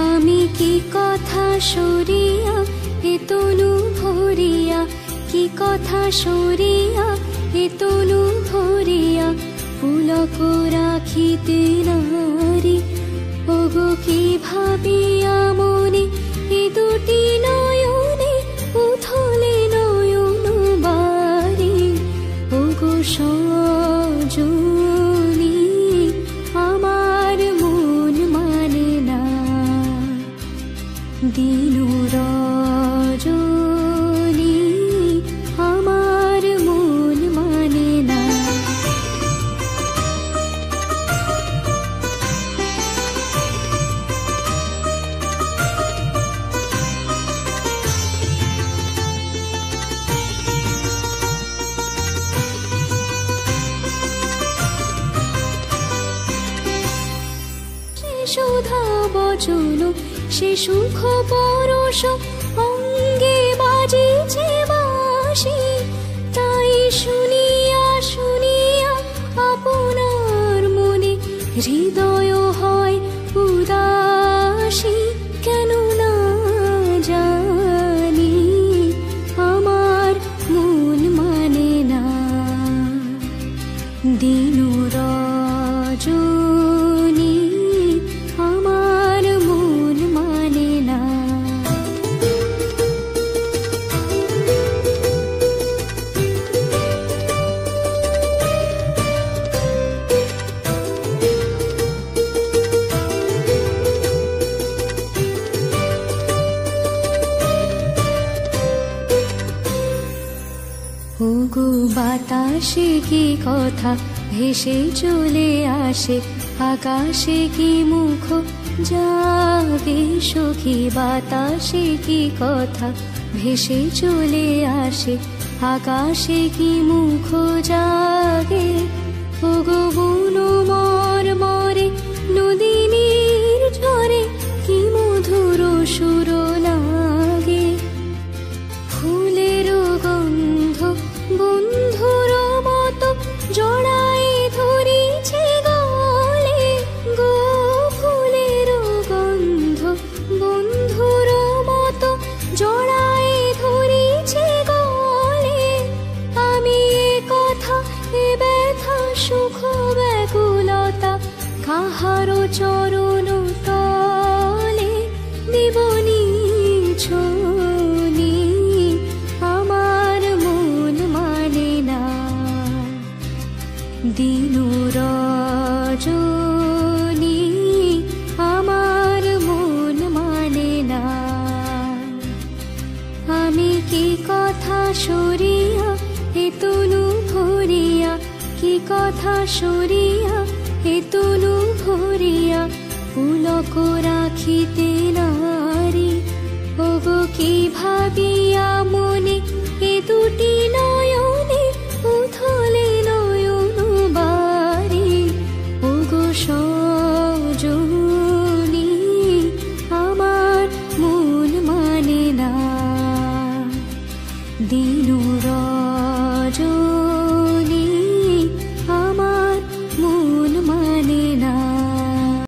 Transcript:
আমি কি কথা সরিয়া এ তনু ভরিয়া, কি কথা সরিয়া এ তনু ভরিয়া পুলক রাখিতে নারী। ওগো কি ভাবিয়া মনে এ দুটি নয়নে উথলে নয়ন বাড়ি। ওগো সজনী আমার মন মানে না, দিনু রজনী আমার মন মানে না। সুধা বচন সে সুখ পরশ অঙ্গে বাজিছে বাঁশি। তাই শুনিয়া শুনিয়া আপনার মনে হৃদয় হয় উদাসী। কেন না জানি আমার মন মানে না, দিনু রজনী আমার মন মানে না। ওগো বাতাসে কি কথা ভেসে চলে আসে, আকাশে কি মুখ জাগে সখী। বাতাসে কি কথা ভেসে চলে আসে, আকাশে কি মুখ জাগে। ওগো বুনো মর মরে নদীনীর ঝরে কি মধুর সুর লাগে। ফুলের গন্ধ বন্ধুর মতো জড়াই ধরিছে গলে গো। ফুলের গন্ধ বন্ধুর মতো জড়াই ধরিছে গলে। আমি এ কথা এ ব্যথা সুখ ব্যাকুলতা কাহারো চরণ তলে দিবনি ছনি। আমার মন মানে না, দিনু রজনী আমার মন মানে না। আমি কি কথা সরিয়া এ তনু ভরিয়া, কি কথা সরিয়া এ তনু ভরিয়া পুলক রাখিতে নারী। ওগো কি ভাবিয়া মনে এ দুটি নয়নে উথলে নয়ন বাড়ি। ওগো সজনী আমার মন মানে না, দিনু রজনী।